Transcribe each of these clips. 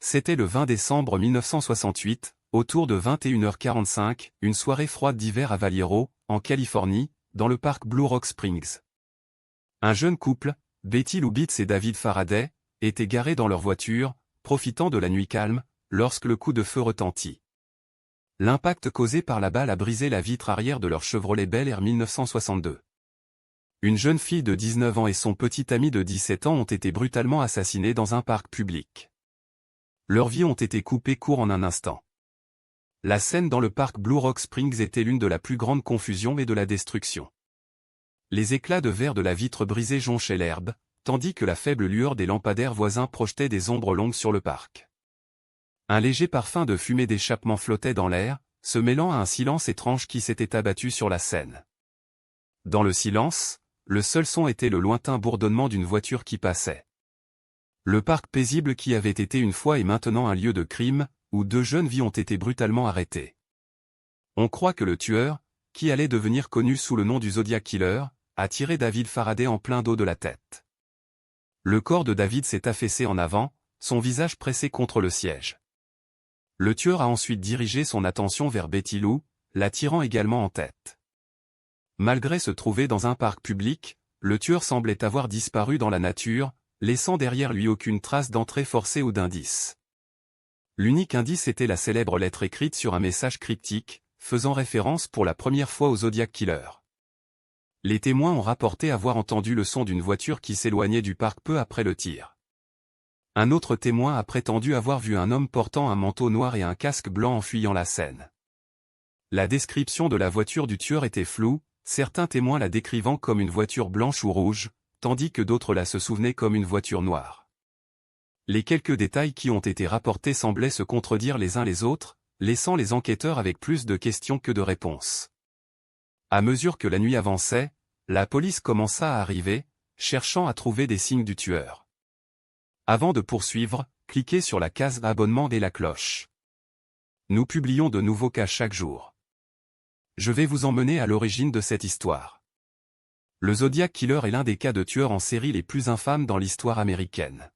C'était le 20 décembre 1968, autour de 21h45, une soirée froide d'hiver à Vallejo, en Californie, dans le parc Blue Rock Springs. Un jeune couple, Betty Lou Beets et David Faraday, étaient garés dans leur voiture, profitant de la nuit calme, lorsque le coup de feu retentit. L'impact causé par la balle a brisé la vitre arrière de leur Chevrolet Bel Air 1962. Une jeune fille de 19 ans et son petit ami de 17 ans ont été brutalement assassinés dans un parc public. Leurs vies ont été coupées court en un instant. La scène dans le parc Blue Rock Springs était l'une de la plus grande confusion et de la destruction. Les éclats de verre de la vitre brisée jonchaient l'herbe, tandis que la faible lueur des lampadaires voisins projetait des ombres longues sur le parc. Un léger parfum de fumée d'échappement flottait dans l'air, se mêlant à un silence étrange qui s'était abattu sur la scène. Dans le silence, le seul son était le lointain bourdonnement d'une voiture qui passait. Le parc paisible qui avait été une fois est maintenant un lieu de crime, où 2 jeunes vies ont été brutalement arrêtées. On croit que le tueur, qui allait devenir connu sous le nom du Zodiac Killer, a tiré David Faraday en plein dos de la tête. Le corps de David s'est affaissé en avant, son visage pressé contre le siège. Le tueur a ensuite dirigé son attention vers Betty Lou, la tirant également en tête. Malgré se trouver dans un parc public, le tueur semblait avoir disparu dans la nature, laissant derrière lui aucune trace d'entrée forcée ou d'indice. L'unique indice était la célèbre lettre écrite sur un message cryptique, faisant référence pour la première fois au Zodiac Killer. Les témoins ont rapporté avoir entendu le son d'une voiture qui s'éloignait du parc peu après le tir. Un autre témoin a prétendu avoir vu un homme portant un manteau noir et un casque blanc en fuyant la scène. La description de la voiture du tueur était floue, certains témoins la décrivant comme une voiture blanche ou rouge, tandis que d'autres la se souvenaient comme une voiture noire. Les quelques détails qui ont été rapportés semblaient se contredire les uns les autres, laissant les enquêteurs avec plus de questions que de réponses. À mesure que la nuit avançait, la police commença à arriver, cherchant à trouver des signes du tueur. Avant de poursuivre, cliquez sur la case abonnement et la cloche. Nous publions de nouveaux cas chaque jour. Je vais vous emmener à l'origine de cette histoire. Le Zodiac Killer est l'un des cas de tueurs en série les plus infâmes dans l'histoire américaine.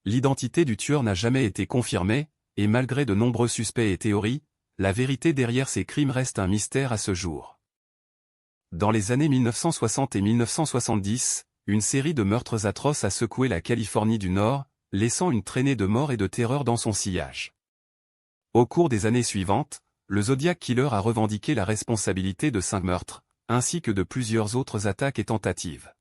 L'identité du tueur n'a jamais été confirmée, et malgré de nombreux suspects et théories, la vérité derrière ces crimes reste un mystère à ce jour. Dans les années 1960 et 1970, une série de meurtres atroces a secoué la Californie du Nord, laissant une traînée de mort et de terreur dans son sillage. Au cours des années suivantes, le Zodiac Killer a revendiqué la responsabilité de 5 meurtres, ainsi que de plusieurs autres attaques et tentatives.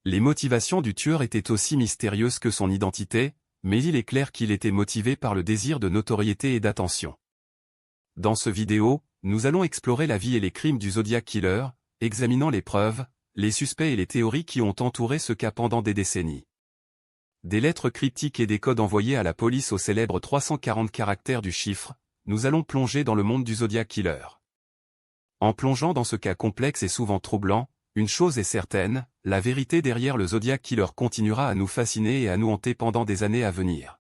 Les motivations du tueur étaient aussi mystérieuses que son identité, mais il est clair qu'il était motivé par le désir de notoriété et d'attention. Dans ce vidéo, nous allons explorer la vie et les crimes du Zodiac Killer, examinant les preuves, les suspects et les théories qui ont entouré ce cas pendant des décennies. Des lettres cryptiques et des codes envoyés à la police aux célèbres 340 caractères du chiffre, nous allons plonger dans le monde du Zodiac Killer. En plongeant dans ce cas complexe et souvent troublant, une chose est certaine, la vérité derrière le Zodiac Killer continuera à nous fasciner et à nous hanter pendant des années à venir.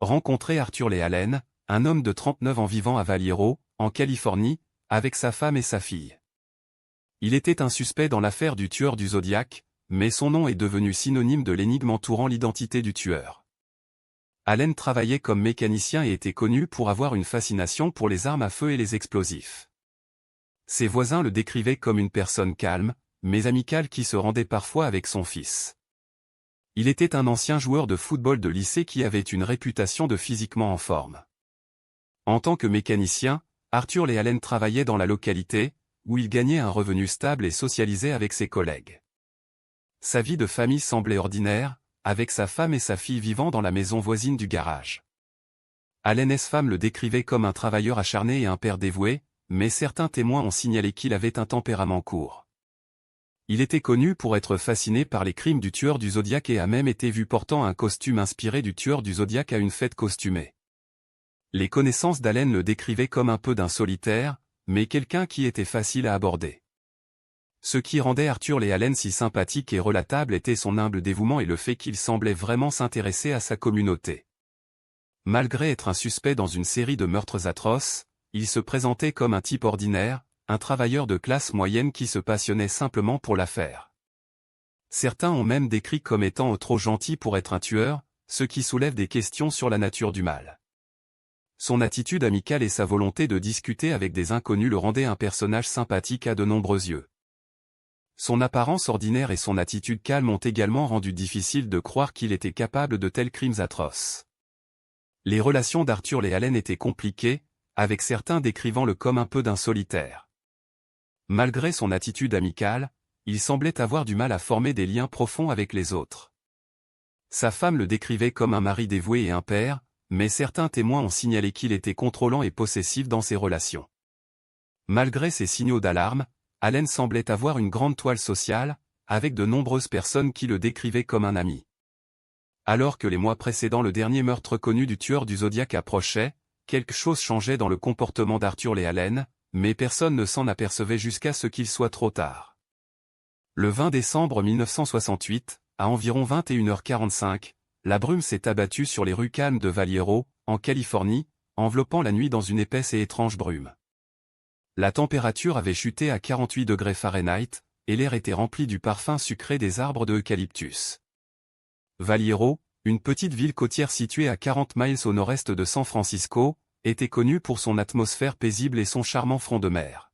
Rencontrez Arthur Lee Allen, un homme de 39 ans vivant à Vallejo, en Californie, avec sa femme et sa fille. Il était un suspect dans l'affaire du tueur du Zodiac, mais son nom est devenu synonyme de l'énigme entourant l'identité du tueur. Allen travaillait comme mécanicien et était connu pour avoir une fascination pour les armes à feu et les explosifs. Ses voisins le décrivaient comme une personne calme, mais amicale qui se rendait parfois avec son fils. Il était un ancien joueur de football de lycée qui avait une réputation de physiquement en forme. En tant que mécanicien, Arthur Lee Allen travaillait dans la localité, où il gagnait un revenu stable et socialisait avec ses collègues. Sa vie de famille semblait ordinaire, avec sa femme et sa fille vivant dans la maison voisine du garage. Allen's femme le décrivait comme un travailleur acharné et un père dévoué, mais certains témoins ont signalé qu'il avait un tempérament court. Il était connu pour être fasciné par les crimes du tueur du Zodiac et a même été vu portant un costume inspiré du tueur du Zodiac à une fête costumée. Les connaissances d'Allen le décrivaient comme un peu d'un solitaire, mais quelqu'un qui était facile à aborder. Ce qui rendait Arthur Lee Allen si sympathique et relatable était son humble dévouement et le fait qu'il semblait vraiment s'intéresser à sa communauté. Malgré être un suspect dans une série de meurtres atroces, il se présentait comme un type ordinaire, un travailleur de classe moyenne qui se passionnait simplement pour l'affaire. Certains ont même décrit comme étant trop gentil pour être un tueur, ce qui soulève des questions sur la nature du mal. Son attitude amicale et sa volonté de discuter avec des inconnus le rendaient un personnage sympathique à de nombreux yeux. Son apparence ordinaire et son attitude calme ont également rendu difficile de croire qu'il était capable de tels crimes atroces. Les relations d'Arthur Lee Allen étaient compliquées, avec certains décrivant le comme un peu d'un solitaire. Malgré son attitude amicale, il semblait avoir du mal à former des liens profonds avec les autres. Sa femme le décrivait comme un mari dévoué et un père, mais certains témoins ont signalé qu'il était contrôlant et possessif dans ses relations. Malgré ces signaux d'alarme, Allen semblait avoir une grande toile sociale, avec de nombreuses personnes qui le décrivaient comme un ami. Alors que les mois précédant le dernier meurtre connu du tueur du Zodiac approchait, quelque chose changeait dans le comportement d'Arthur Lee Allen, mais personne ne s'en apercevait jusqu'à ce qu'il soit trop tard. Le 20 décembre 1968, à environ 21h45, la brume s'est abattue sur les rues calmes de Vallejo, en Californie, enveloppant la nuit dans une épaisse et étrange brume. La température avait chuté à 48 degrés Fahrenheit, et l'air était rempli du parfum sucré des arbres de eucalyptus. Vallejo, une petite ville côtière située à 40 miles au nord-est de San Francisco, était connue pour son atmosphère paisible et son charmant front de mer.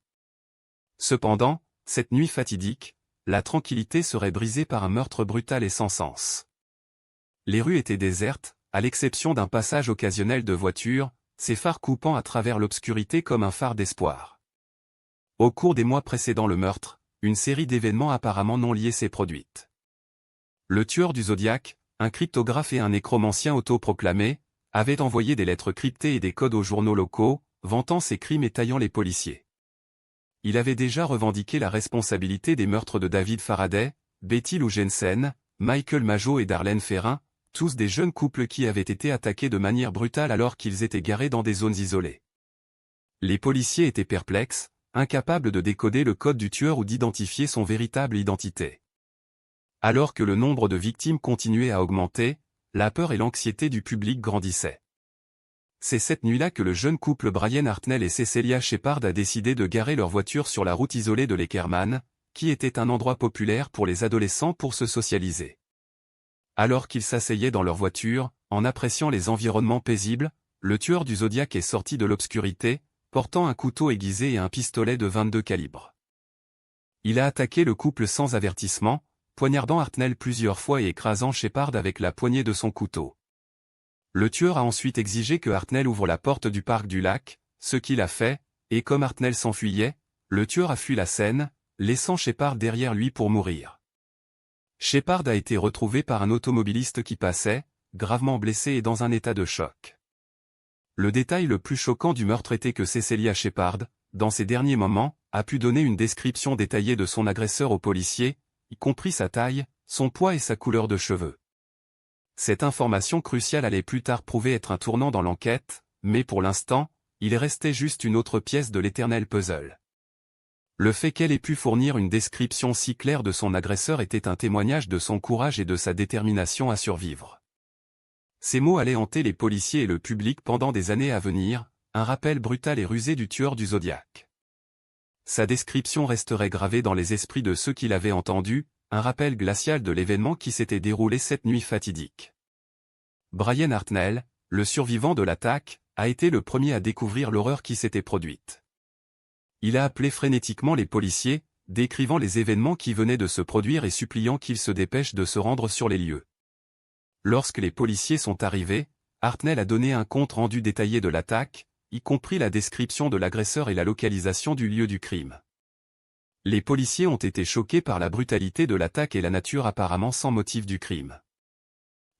Cependant, cette nuit fatidique, la tranquillité serait brisée par un meurtre brutal et sans sens. Les rues étaient désertes, à l'exception d'un passage occasionnel de voitures, ses phares coupant à travers l'obscurité comme un phare d'espoir. Au cours des mois précédant le meurtre, une série d'événements apparemment non liés s'est produite. Le tueur du Zodiac, un cryptographe et un nécromancien autoproclamé, avait envoyé des lettres cryptées et des codes aux journaux locaux, vantant ses crimes et taillant les policiers. Il avait déjà revendiqué la responsabilité des meurtres de David Faraday, Betty Lou Jensen, Michael Mageau et Darlene Ferrin, tous des jeunes couples qui avaient été attaqués de manière brutale alors qu'ils étaient garés dans des zones isolées. Les policiers étaient perplexes, incapables de décoder le code du tueur ou d'identifier son véritable identité. Alors que le nombre de victimes continuait à augmenter, la peur et l'anxiété du public grandissaient. C'est cette nuit-là que le jeune couple Brian Hartnell et Cecelia Shepard a décidé de garer leur voiture sur la route isolée de Leckerman, qui était un endroit populaire pour les adolescents pour se socialiser. Alors qu'ils s'asseyaient dans leur voiture, en appréciant les environnements paisibles, le tueur du Zodiac est sorti de l'obscurité, portant un couteau aiguisé et un pistolet de 22 calibres. Il a attaqué le couple sans avertissement, poignardant Hartnell plusieurs fois et écrasant Shepard avec la poignée de son couteau. Le tueur a ensuite exigé que Hartnell ouvre la porte du parc du lac, ce qu'il a fait, et comme Hartnell s'enfuyait, le tueur a fui la scène, laissant Shepard derrière lui pour mourir. Shepard a été retrouvé par un automobiliste qui passait, gravement blessé et dans un état de choc. Le détail le plus choquant du meurtre était que Cecelia Shepard, dans ses derniers moments, a pu donner une description détaillée de son agresseur aux policiers, y compris sa taille, son poids et sa couleur de cheveux. Cette information cruciale allait plus tard prouver être un tournant dans l'enquête, mais pour l'instant, il restait juste une autre pièce de l'éternel puzzle. Le fait qu'elle ait pu fournir une description si claire de son agresseur était un témoignage de son courage et de sa détermination à survivre. Ces mots allaient hanter les policiers et le public pendant des années à venir, un rappel brutal et rusé du tueur du Zodiac. Sa description resterait gravée dans les esprits de ceux qui l'avaient entendu, un rappel glacial de l'événement qui s'était déroulé cette nuit fatidique. Brian Hartnell, le survivant de l'attaque, a été le premier à découvrir l'horreur qui s'était produite. Il a appelé frénétiquement les policiers, décrivant les événements qui venaient de se produire et suppliant qu'ils se dépêchent de se rendre sur les lieux. Lorsque les policiers sont arrivés, Hartnell a donné un compte rendu détaillé de l'attaque, y compris la description de l'agresseur et la localisation du lieu du crime. Les policiers ont été choqués par la brutalité de l'attaque et la nature apparemment sans motif du crime.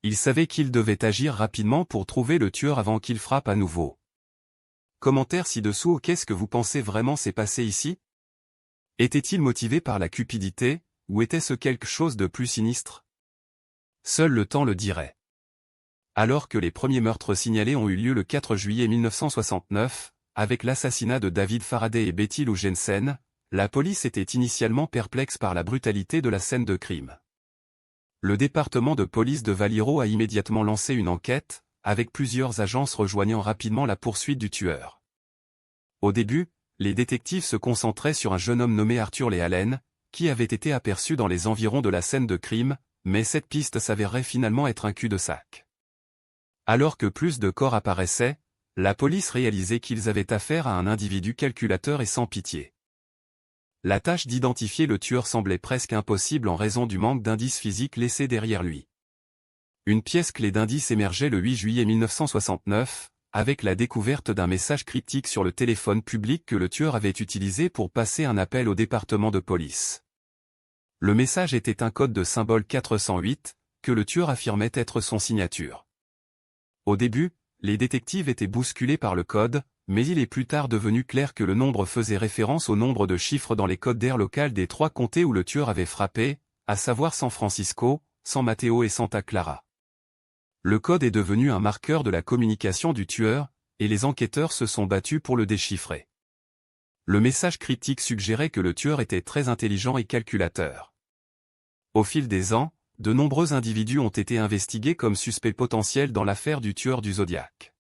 Ils savaient qu'ils devaient agir rapidement pour trouver le tueur avant qu'il frappe à nouveau. Commentaire ci-dessous. Qu'est-ce que vous pensez vraiment s'est passé ici? Était-il motivé par la cupidité, ou était-ce quelque chose de plus sinistre? Seul le temps le dirait. Alors que les premiers meurtres signalés ont eu lieu le 4 juillet 1969, avec l'assassinat de David Faraday et Betty Lou Jensen, la police était initialement perplexe par la brutalité de la scène de crime. Le département de police de Vallejo a immédiatement lancé une enquête, avec plusieurs agences rejoignant rapidement la poursuite du tueur. Au début, les détectives se concentraient sur un jeune homme nommé Arthur Lee Allen, qui avait été aperçu dans les environs de la scène de crime, mais cette piste s'avérerait finalement être un cul-de-sac. Alors que plus de corps apparaissaient, la police réalisait qu'ils avaient affaire à un individu calculateur et sans pitié. La tâche d'identifier le tueur semblait presque impossible en raison du manque d'indices physiques laissés derrière lui. Une pièce clé d'indice émergeait le 8 juillet 1969, avec la découverte d'un message cryptique sur le téléphone public que le tueur avait utilisé pour passer un appel au département de police. Le message était un code de symbole 408, que le tueur affirmait être son signature. Au début, les détectives étaient bousculés par le code, mais il est plus tard devenu clair que le nombre faisait référence au nombre de chiffres dans les codes d'air local des 3 comtés où le tueur avait frappé, à savoir San Francisco, San Mateo et Santa Clara. Le code est devenu un marqueur de la communication du tueur, et les enquêteurs se sont battus pour le déchiffrer. Le message cryptique suggérait que le tueur était très intelligent et calculateur. Au fil des ans, de nombreux individus ont été investigués comme suspects potentiels dans l'affaire du tueur du Zodiac.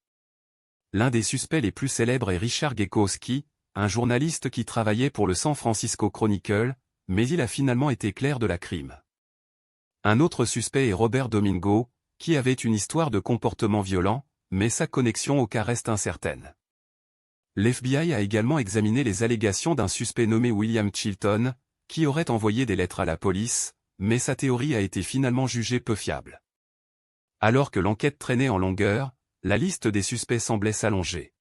L'un des suspects les plus célèbres est Richard Gekowski, un journaliste qui travaillait pour le San Francisco Chronicle, mais il a finalement été clerc de la crime. Un autre suspect est Robert Domingo, qui avait une histoire de comportement violent, mais sa connexion au cas reste incertaine. L'FBI a également examiné les allégations d'un suspect nommé William Chilton, qui aurait envoyé des lettres à la police, mais sa théorie a été finalement jugée peu fiable. Alors que l'enquête traînait en longueur, la liste des suspects semblait s'allonger.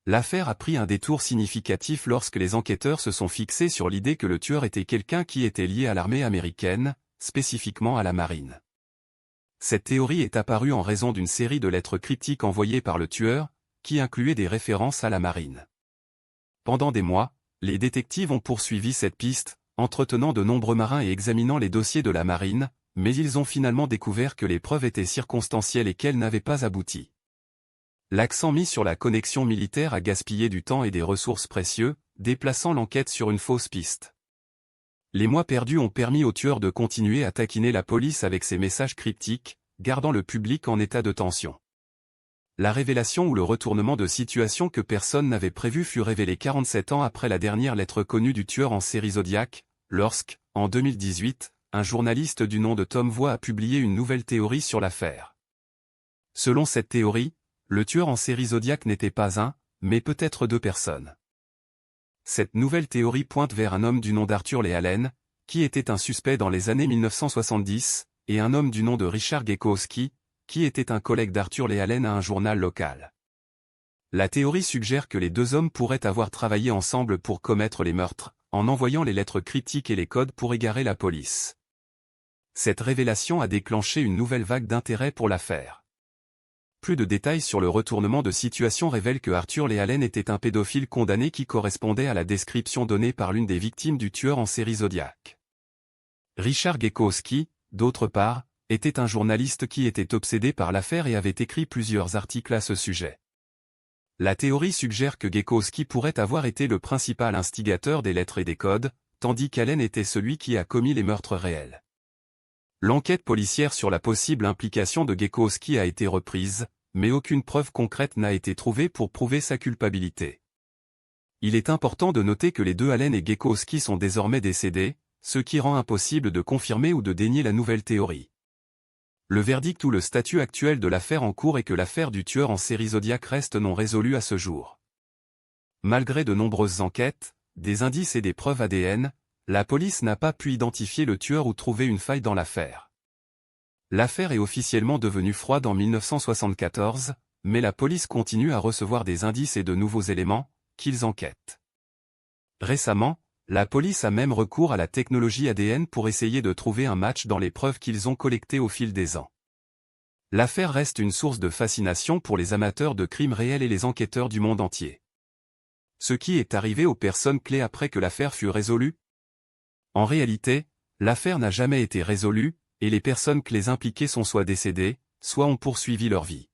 L'affaire a pris un détour significatif lorsque les enquêteurs se sont fixés sur l'idée que le tueur était quelqu'un qui était lié à l'armée américaine, spécifiquement à la marine. Cette théorie est apparue en raison d'une série de lettres cryptiques envoyées par le tueur, qui incluaient des références à la marine. Pendant des mois, les détectives ont poursuivi cette piste, entretenant de nombreux marins et examinant les dossiers de la marine, mais ils ont finalement découvert que les preuves étaient circonstancielles et qu'elles n'avaient pas abouti. L'accent mis sur la connexion militaire a gaspillé du temps et des ressources précieuses, déplaçant l'enquête sur une fausse piste. Les mois perdus ont permis au tueur de continuer à taquiner la police avec ses messages cryptiques, gardant le public en état de tension. La révélation ou le retournement de situation que personne n'avait prévu fut révélé 47 ans après la dernière lettre connue du tueur en série Zodiac, lorsque, en 2018, un journaliste du nom de Tom Voix a publié une nouvelle théorie sur l'affaire. Selon cette théorie, le tueur en série Zodiac n'était pas un, mais peut-être 2 personnes. Cette nouvelle théorie pointe vers un homme du nom d'Arthur Lee Allen, qui était un suspect dans les années 1970, et un homme du nom de Richard Gekowski, qui était un collègue d'Arthur Lee Allen à un journal local. La théorie suggère que les 2 hommes pourraient avoir travaillé ensemble pour commettre les meurtres, en envoyant les lettres cryptiques et les codes pour égarer la police. Cette révélation a déclenché une nouvelle vague d'intérêt pour l'affaire. Plus de détails sur le retournement de situation révèlent que Arthur Lee Allen était un pédophile condamné qui correspondait à la description donnée par l'une des victimes du tueur en série Zodiac. Richard Gekowski, d'autre part, était un journaliste qui était obsédé par l'affaire et avait écrit plusieurs articles à ce sujet. La théorie suggère que Gekowski pourrait avoir été le principal instigateur des lettres et des codes, tandis qu'Allen était celui qui a commis les meurtres réels. L'enquête policière sur la possible implication de Gekowski a été reprise, mais aucune preuve concrète n'a été trouvée pour prouver sa culpabilité. Il est important de noter que les 2 Allen et Gekowski sont désormais décédés, ce qui rend impossible de confirmer ou de dénier la nouvelle théorie. Le verdict ou le statut actuel de l'affaire en cours est que l'affaire du tueur en série Zodiac reste non résolue à ce jour. Malgré de nombreuses enquêtes, des indices et des preuves ADN, la police n'a pas pu identifier le tueur ou trouver une faille dans l'affaire. L'affaire est officiellement devenue froide en 1974, mais la police continue à recevoir des indices et de nouveaux éléments, qu'ils enquêtent. Récemment, la police a même recours à la technologie ADN pour essayer de trouver un match dans les preuves qu'ils ont collectées au fil des ans. L'affaire reste une source de fascination pour les amateurs de crimes réels et les enquêteurs du monde entier. Ce qui est arrivé aux personnes clés après que l'affaire fut résolue? En réalité, l'affaire n'a jamais été résolue, et les personnes clés impliquées sont soit décédées, soit ont poursuivi leur vie.